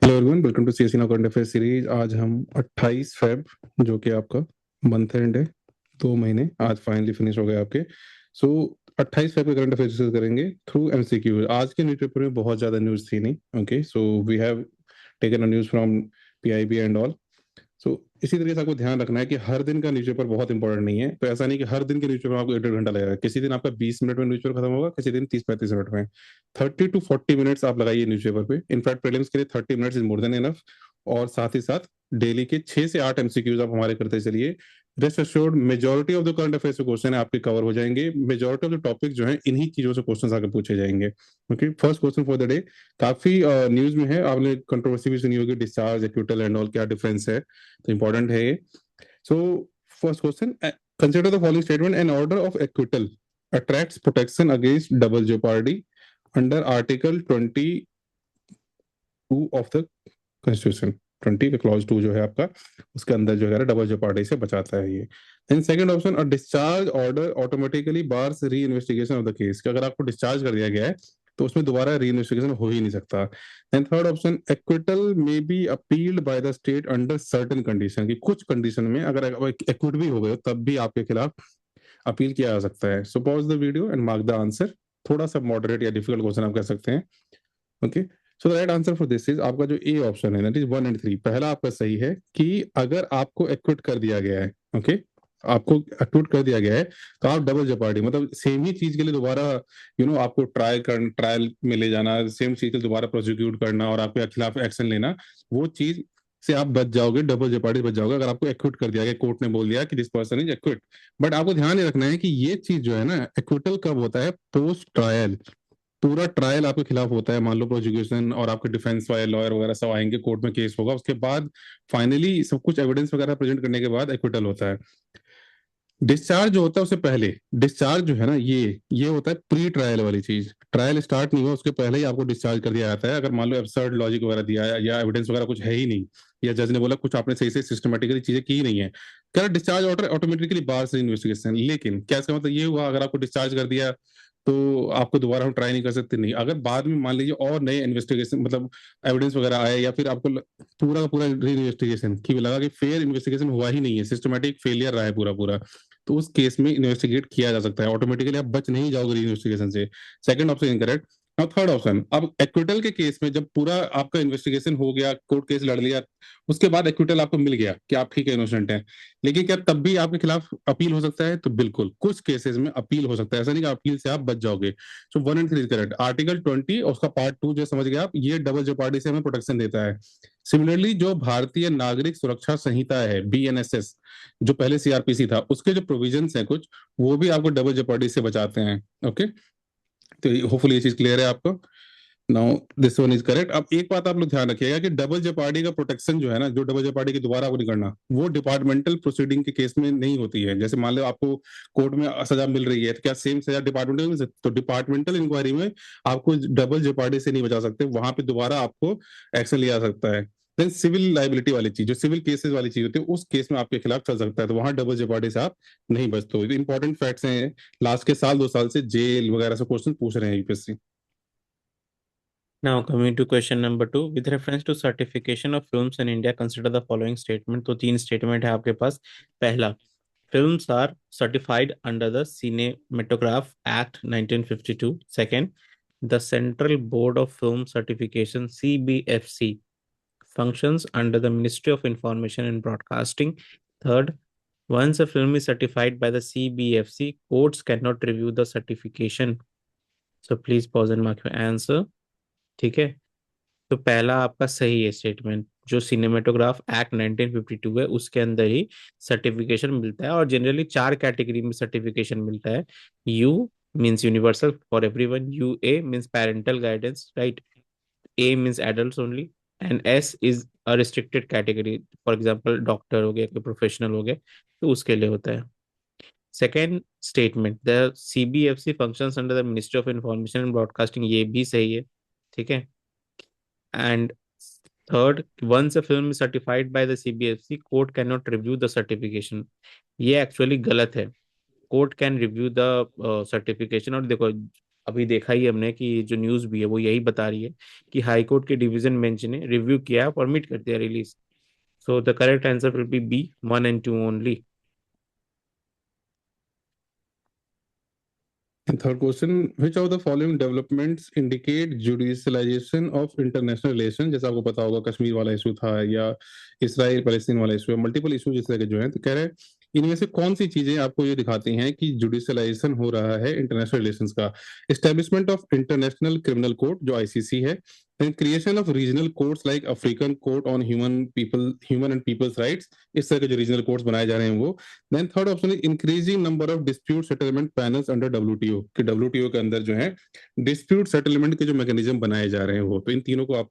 Hello everyone, welcome to CSC now current affair series. आज हम 28 Feb जो कि आपका मंथ एंड है, 2 महीने आज फाइनली फिनिश हो गए आपके। सो 28 फेब के करंट अफेयर डिस्कस करेंगे थ्रू एमसीक्यू। आज के न्यूज़पेपर में बहुत ज़्यादा न्यूज़ थी नहीं। Okay, so we have taken a news from PIB and all. So इसी तरीके से आपको ध्यान रखना है कि हर दिन का न्यूज़पेपर बहुत इंपॉर्टेंट नहीं है। तो ऐसा नहीं कि हर दिन के न्यूज़पेपर में आपको 1.5 घंटा लगेगा। किसी दिन आपका 20 मिनट में न्यूज़पेपर खत्म होगा, किसी दिन 30-35 मिनट में। 30 to 40 मिनट्स आप लगाइए न्यूज़पेपर पे। इनफैक्ट प्रीलिम्स के लिए 30 minutes is more than enough. और साथ ही साथ डेली के 6 से 8 एमसीक्यूज आप हमारे करते चलिए। Rest assured majority of the current affairs के क्वेश्चन है आपके कवर हो जाएंगे। मेजोरिटी ऑफ द टॉपिक जो है इन्हीं चीजों से क्वेश्चन आगे पूछे जाएंगे। Okay, first question for the day काफी न्यूज में है, आपने कंट्रोवर्सी भी सुनी होगी, डिस्चार्ज एक्यूटल एंड ऑल क्या डिफरेंस है, तो इंपॉर्टेंट है ये। So first question, consider the following statement, an order of acquittal attracts protection against double jeopardy under Article 22 of the Constitution। 20 का क्लॉज 2 जो है आपका, उसके अंदर जो है डबल जेपार्डी से बचाता है ये। Then second option, a discharge order automatically bars re investigation of the case, कि अगर आपको डिस्चार्ज कर दिया गया है तो उसमें दोबारा री इन्वेस्टिगेशन हो ही नहीं सकता। And third option, acquittal may be appealed by the state under certain condition, कि कुछ कंडीशन में अगर एक्विट भी हो गए तब भी आपके खिलाफ अपील किया जा सकता है। So pause the video and mark the answer. थोड़ा सा मॉडरेट या डिफिकल्ट क्वेश्चन आप कह सकते हैं। Okay, so the right answer for this is आपका जो ए ऑप्शन है, दैट इज 1 and 3। पहला आपका सही है कि अगर आपको एक्विट कर दिया गया है, ओके, आपको एक्विट कर दिया गया है तो आप डबल जेपार्डी, मतलब सेम ही चीज के लिए दोबारा आपको ट्रायल में ले जाना, सेम चीज के लिए दोबारा प्रोसिक्यूट करना और आपके खिलाफ एक्शन लेना, वो चीज से आप बच जाओगे, डबल जेपार्डी बच जाओगे अगर आपको एक्विट कर दिया गया, कोर्ट ने बोल दिया कि this person is equity. But आपको ध्यान ये रखना है कि ये चीज जो है ना, एक्विटल कब होता है? Post trial. पूरा ट्रायल आपके खिलाफ होता है, मान लो प्रोसिक्यूशन और आपके डिफेंस वाले लॉयर वगैरह सब आएंगे, कोर्ट में केस होगा, उसके बाद फाइनली सब कुछ एविडेंस वगैरह प्रेजेंट करने के बाद एक्विटल होता है। डिस्चार्ज जो होता है उससे पहले, डिस्चार्ज जो है ना, ये होता है प्री ट्रायल वाली चीज। ट्रायल स्टार्ट नहीं हुआ उसके पहले ही आपको डिस्चार्ज कर दिया जाता है, अगर मान लो एब्सर्ड लॉजिक वगैरह दिया है या एविडेंस वगैरह कुछ है ही नहीं, या जज ने बोला कुछ आपने सही से सिस्टमेटिकली चीजें की ही नहीं है, क्या डिस्चार्ज ऑर्डर ऑटोमेटिकली बाहर से इन्वेस्टिगेशन। लेकिन क्या इसका मतलब ये हुआ अगर आपको डिस्चार्ज कर दिया तो आपको दोबारा हम ट्राई नहीं कर सकते? नहीं। अगर बाद में मान लीजिए और नए इन्वेस्टिगेशन मतलब एविडेंस वगैरह आए, या फिर आपको पूरा का पूरा री इन्वेस्टिगेशन की लगा कि फेयर इन्वेस्टिगेशन हुआ ही नहीं है, सिस्टमेटिक फेलियर रहा है पूरा पूरा, तो उस केस में इन्वेस्टिगेट किया जा सकता है ऑटोमेटिकली, आप बच नहीं जाओगे री इन्वेस्टिगेशन से। Second option incorrect. Now third option, अब एक्विटल के केस में जब पूरा आपका इन्वेस्टिगेशन हो गया, कोर्ट केस लड़ लिया, उसके बाद एक्विटल आपको मिल गया कि आप ठीक है, इनोसेंट है, लेकिन क्या तब भी आपके खिलाफ अपील हो सकता है? तो बिल्कुल, कुछ केसेस में अपील हो सकता है, ऐसा नहीं कि अपील से आप बच जाओगे। सो 1 and 3 इज करेक्ट। आर्टिकल 20 और उसका पार्ट 2 जो समझ गए आप, ये डबल जेपार्डी से हमें प्रोटेक्शन देता है। सिमिलरली जो भारतीय नागरिक सुरक्षा संहिता है, बीएनएसएस, जो पहले सीआरपीसी था, उसके जो प्रोविजंस हैं कुछ, वो भी आपको डबल जेपार्डी से बचाते हैं। ओके, तो होपफुली ये चीज क्लियर है आपको। Now this one is correct. अब एक बात आप लोग ध्यान रखिएगा कि डबल जेपार्डी का प्रोटेक्शन जो है ना, जो डबल जेपार्डी की दोबारा आपको नहीं करना, वो डिपार्टमेंटल प्रोसीडिंग के केस में नहीं होती है। जैसे मान लो आपको कोर्ट में सजा मिल रही है, तो क्या सेम सजा डिपार्टमेंटल में मिल सकती? तो डिपार्टमेंटल इंक्वायरी में आपको डबल जेपार्डी से नहीं बचा सकते, वहां पे दोबारा आपको एक्शन लिया जा सकता है। देन सिविल लाइबिलिटी वाली चीज, जो सिविल केसेस वाली चीज होती है, उस केस में आपके खिलाफ चल सकता है, तो वहां डबल जेपार्डी से आप नहीं बचते हो। इंपॉर्टेंट फैक्ट्स हैं, लास्ट के साल 2 साल से जेल वगैरह से क्वेश्चन पूछ रहे हैं UPSC. Now coming to question number 2, with reference to certification of films in India, consider the following statement। तो तीन स्टेटमेंट है आपके पास। पहला, films are certified under the Cinematograph Act 1952। Second, the Central Board of Film Certification CBFC functions under the Ministry of Information and Broadcasting। Third, once a film is certified by the CBFC, courts cannot review the certification। So please pause and mark your answer। ठीक है, तो पहला आपका सही है statement. जो cinematograph act 1952 है उसके अंदर ही सर्टिफिकेशन मिलता है, और जनरली चार कैटेगरी में सर्टिफिकेशन मिलता है। You means universal for everyone, U A means parental guidance, right, A means adults only, and S is a restricted category, for example doctor हो गया, कोई प्रोफेशनल हो गया, तो उसके लिए होता है। Second statement, the CBFC functions under the ministry of information and broadcasting, ये भी सही है। ठीक है, and third, once a film is certified by the CBFC, court cannot review the certification। ये एक्चुअली गलत है। Court can review the certification. और देखो, अभी देखा ही हमने कि जो न्यूज़ भी है वो यही बता रही है कि हाई कोर्ट के डिवीजन बेंच ने रिव्यू किया, परमिट कर दिया release. So the correct answer will be B, 1 and 2 only. And third question, which of the following developments indicate judicialization of international relation? जैसा आपको पता होगा कश्मीर वाला इशू था, या इसराइल पैलेस्टीन वाला इशू है, मल्टीपल इशू जिस तरह के जो हैं, तो कह रहे हैं इनमें से कौन सी चीजें आपको ये दिखाती हैं कि जुडिशलाइजेशन हो रहा है इंटरनेशनल रिलेशंस का? Establishment of international criminal court जो आईसीसी है, then creation of regional courts like African court on human and people's rights, इस तरह के जो रीजनल कोर्ट्स बनाए जा रहे हैं वो। Then third option is increasing number of dispute settlement panels under WTO, कि डब्ल्यूटीओ के अंदर जो है डिस्प्यूट सेटलमेंट के जो मैकेनिज्म बनाए जा रहे हैं वो। तो इन तीनों को आप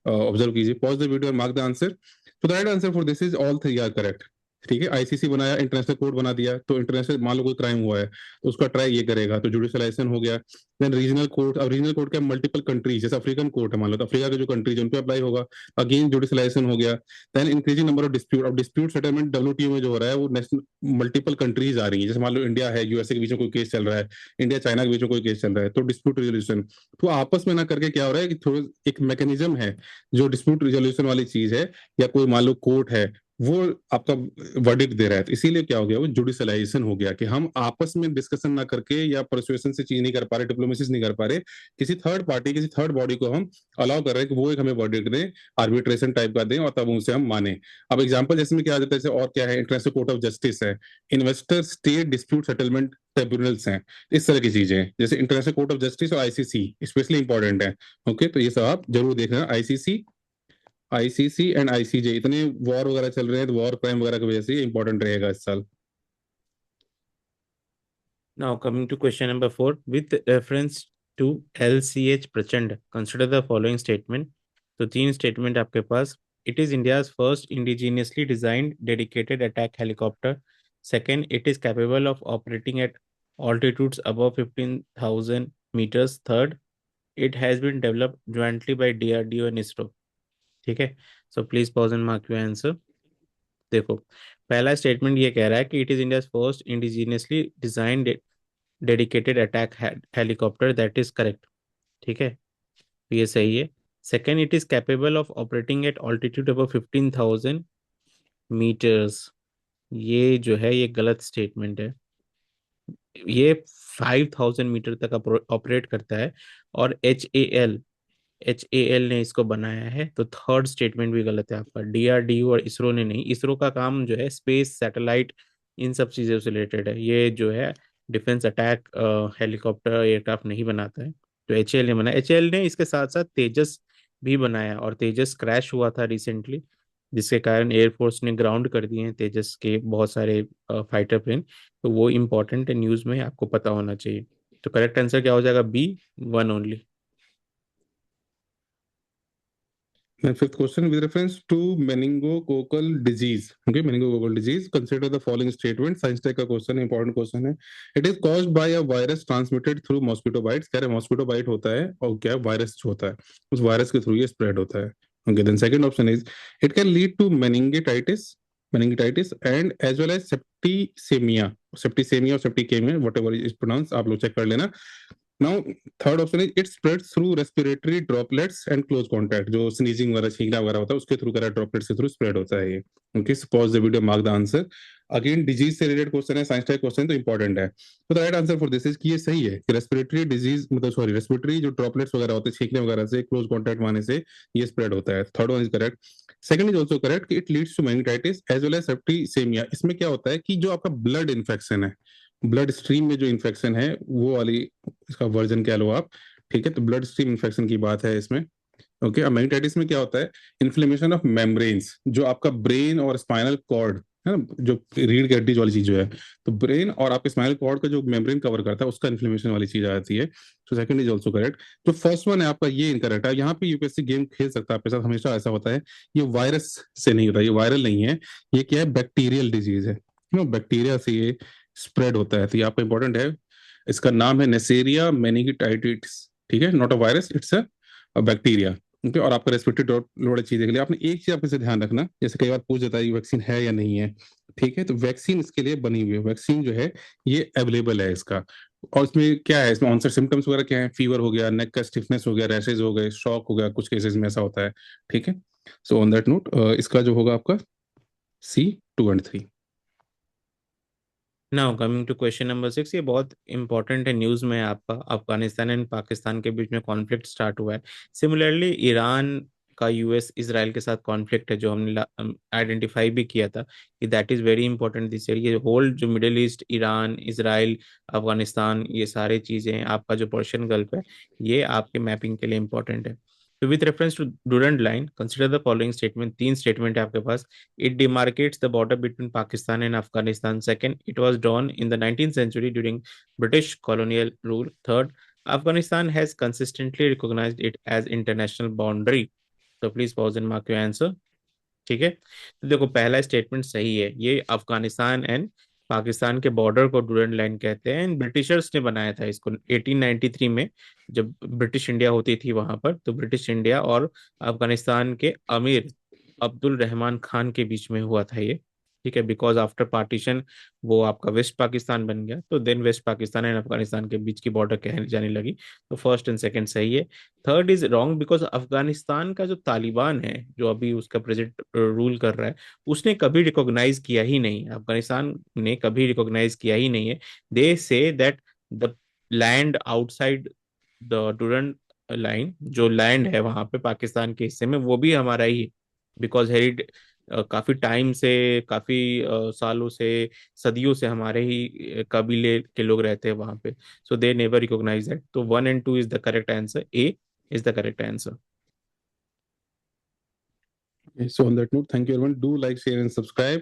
ऑब्जर्व कीजिए, पॉज द वीडियो और मार्क द आंसर। तो the right answer for this is all three are correct. ठीक है, आईसीसी बनाया, इंटरनेशनल कोर्ट बना दिया, तो इंटरनेशनल मान लो कोई क्राइम हुआ है तो उसका ट्राई ये करेगा, तो जुडिशलाइजेशन हो गया। देन रीजनल कोर्ट, अब रीजनल कोर्ट का मल्टीपल कंट्रीज, जैसे अफ्रीकन कोर्ट है मान लो, तो अफ्रीका के जो कंट्रीज है उन पे अप्लाई होगा, अगेन जुडिशलाइजेशन हो गया। Then increasing number of dispute, अब डिस्प्यूट सेटलमेंट डब्ल्यूटीओ में जो हो रहा है वो नेशनल मल्टीपल कंट्रीज आ रही है, जैसे मान लो इंडिया है, यूएसए के बीच में कोई केस चल रहा है, इंडिया चाइना के बीच में कोई केस चल रहा है, तो डिस्प्यूट रेजोल्यूशन। तो आपस में ना करके क्या हो रहा है कि थोड़ा एक मैकेनिज्म है जो डिस्प्यूट रेजोल्यूशन वाली चीज है, या कोई मान लो कोर्ट है वो आपका वर्डिक्ट दे रहा है, तो इसीलिए क्या हो गया, वो जुडिशलाइजेशन हो गया, कि हम आपस में डिस्कशन ना करके या परसुएशन से चीज नहीं कर पा रहे, डिप्लोमेसी नहीं कर पा रहे, किसी थर्ड पार्टी, किसी थर्ड बॉडी को हम अलाउ कर रहे हैं कि वो एक हमें वर्डिक्ट दें, आर्बिट्रेशन टाइप का दें, और तब उनसे हम माने। अब एग्जांपल जैसे में क्या आ जाता है, जैसे और क्या है, इंटरनेशनल कोर्ट ऑफ जस्टिस है, investor state dispute settlement tribunals हैं, इस तरह की चीजें हैं, जैसे इंटरनेशनल कोर्ट ऑफ जस्टिस और आईसीसी स्पेशली इंपॉर्टेंट है। ओके, तो ये सब आप जरूर देखना, आईसीसी, आईसीसी एंड आईसीजे, इतने वॉर वगैरह चल रहे हैं तो वॉर क्राइम वगैरह की वजह से इंपॉर्टेंट रहेगा इस साल। Now coming to question number 4, with reference to LCH Prachand, consider the following statement. तो तीन स्टेटमेंट आपके पास। It is India's first indigenously designed dedicated attack helicopter. Second, it is capable of operating at altitudes above 15,000 meters. Third, it has been developed jointly by DRDO and ISRO. ठीक है, so please pause and mark your answer. देखो, पहला statement ये कह रहा है कि it is India's first indigenously designed dedicated attack helicopter, that is correct. ठीक है, तो ये सही है। Second, it is capable of operating at altitude above 15,000 meters, ये जो है ये गलत स्टेटमेंट है। ये 5,000 मीटर तक ऑपरेट करता है, और एच ए एल ने इसको बनाया है, तो थर्ड स्टेटमेंट भी गलत है आपका। डीआरडीओ और इसरो ने नहीं, इसरो का काम जो है स्पेस सैटेलाइट इन सब चीज़ों से रिलेटेड है, ये जो है डिफेंस अटैक हेलीकॉप्टर एयरक्राफ्ट नहीं बनाता है। तो एचएएल ने बनाया, एचएएल ने इसके साथ साथ तेजस भी बनाया, और तेजस क्रैश हुआ था रिसेंटली, जिसके कारण एयरफोर्स ने ग्राउंड कर दिए हैं तेजस के बहुत सारे फाइटर प्लेन। तो वो इम्पोर्टेंट है, न्यूज़ में आपको पता होना चाहिए। तो करेक्ट आंसर क्या हो जाएगा, B, 1 only. And fifth question, with reference to meningococcal disease, okay, meningococcal disease, consider the following statement. Science tech का क्वेश्चन है, इंपॉर्टेंट क्वेश्चन है। It is caused by a virus transmitted through mosquito bites. कह रहे mosquito bite होता है, और क्या virus होता है, उस वायरस के थ्रू ये स्प्रेड होता है। Okay, then second option is it can lead to meningitis and as well as septicemia or septicemia, whatever is pronounced, आप लोग चेक कर लेना। Now third option is it spread through respiratory droplets and close contact, जो sneezing वगैरह छींकना वगैरह होता है उसके थ्रू करा ड्रॉपलेट्स के थ्रू स्प्रेड होता है ये। Okay, pause the video, mark the answer. Again disease से रिलेटेड क्वेश्चन है, साइंस टाइप क्वेश्चन, तो इंपॉर्टेंट है। तो the right answer for this is कि ये सही है कि रेस्पिरेटरी डिजीज, मतलब सॉरी, रेस्पिरेटरी जो ड्रॉपलेट्स वगैरह होते हैं छींकने वगैरह से, क्लोज कॉन्टैक्ट आने से ये स्प्रेड होता है। Third one is correct. Second is also correct कि it leads to meningitis as well as septicaemia. इसमें क्या होता है कि जो आपका ब्लड इन्फेक्शन है, ब्लड स्ट्रीम में जो इन्फेक्शन है वो वाली, इसका वर्जन कह लो आप। ठीक है, तो ब्लड स्ट्रीम इन्फेक्शन की बात है इसमें। ओके, अब मेनिंजाइटिस में क्या होता है, इन्फ्लेमेशन ऑफ मेम्ब्रेन्स, जो आपका ब्रेन और स्पाइनल कॉर्ड है ना, जो रीढ़ की हड्डी वाली चीज जो है, तो ब्रेन और आपके स्पाइनल कॉर्ड का जो मेम्ब्रेन कवर करता है उसका इन्फ्लेमेशन वाली चीज आ जाती है। तो सेकंड इज ऑल्सो करेक्ट। जो फर्स्ट वन है आपका ये इनकरेक्ट है। यहाँ पे यूपीएससी गेम खेल सकता है आपके साथ, हमेशा ऐसा होता है। ये वायरस से नहीं होता, ये वायरल नहीं है, ये क्या है, बैक्टीरियल डिजीज है, बैक्टीरिया से ये स्प्रेड होता है। तो ये आपका इंपॉर्टेंट है, इसका नाम है नेसेरिया मेनिंगिटाइटिस। ठीक है, not a virus, it's a bacteria. Okay, और आपका रेस्पिरेटरी लोड चीज के लिए आपने एक चीज आपके से ध्यान रखना, जैसे कई बार पूछ देता है ये वैक्सीन है या नहीं है। ठीक है, तो वैक्सीन इसके लिए बनी हुई है, वैक्सीन जो है ये अवेलेबल है इसका। और इसमें क्या है, इसमें ऑनसेट सिम्टम्स वगैरह क्या है? फीवर हो गया, नेक का स्टिफनेस हो गया, रैशेज हो गए, शॉक हो गया, कुछ केसेस में ऐसा होता है। ठीक है, सो ऑन दैट नोट इसका जो होगा आपका C 2 and 3। Now coming to question number 6, ये बहुत इंपॉर्टेंट है, न्यूज में है आपका। अफगानिस्तान एंड पाकिस्तान के बीच में कॉन्फ्लिक्ट स्टार्ट हुआ है। सिमिलरली ईरान का यूएस इसराइल के साथ कॉन्फ्लिक्ट है, जो हमने आइडेंटिफाई भी किया था कि that is very important this year. ये होल जो middle east, Iran, Israel, Afghanistan, ये सारे चीजें, आपका जो पर्शियन गल्फ है, ये आपके मैपिंग के लिए इंपॉर्टेंट है। तो with reference to Durand line, consider the following statement. तीन स्टेटमेंट है आपके पास। It demarcates the border between Pakistan and Afghanistan. Second, it was drawn in the 19th century during British colonial rule. Third, Afghanistan has consistently recognized it as international boundary. So please pause and mark your answer. ठीक है, तो देखो पहला statement सही है। ये Afghanistan and Pakistan के border को डूरंट लाइन कहते हैं। ब्रिटिशर्स ने बनाया था इसको 1893 में, जब ब्रिटिश इंडिया होती थी वहां पर। तो ब्रिटिश इंडिया और अफगानिस्तान के अमीर अब्दुल रहमान खान के बीच में हुआ था ये। ठीक है, बिकॉज आफ्टर पार्टीशन वो आपका वेस्ट पाकिस्तान बन गया, तो then west Pakistan and Afghanistan के बीच की बॉर्डर कहने जाने लगी। तो फर्स्ट एंड सेकंड सही है। Third is wrong, because Afghanistan का जो तालिबान है, जो अभी उसका प्रेसिडेंट रूल कर रहा है, उसने कभी रिकॉग्नाइज किया ही नहीं, अफगानिस्तान ने कभी रिकॉग्नाइज किया ही नहीं है। They say that the land outside the Durand line, जो लैंड है वहां पे पाकिस्तान के हिस्से में, वो भी हमारा ही है। बिकॉज हेरिड काफी टाइम से, काफी सालों से, सदियों से हमारे ही कबीले के लोग रहते हैं वहां पे। सो दे नेवर रिकॉग्नाइज दैट। तो 1 and 2 is the correct answer. A is the correct answer. So on that note, thank you everyone. Do like, share, and subscribe.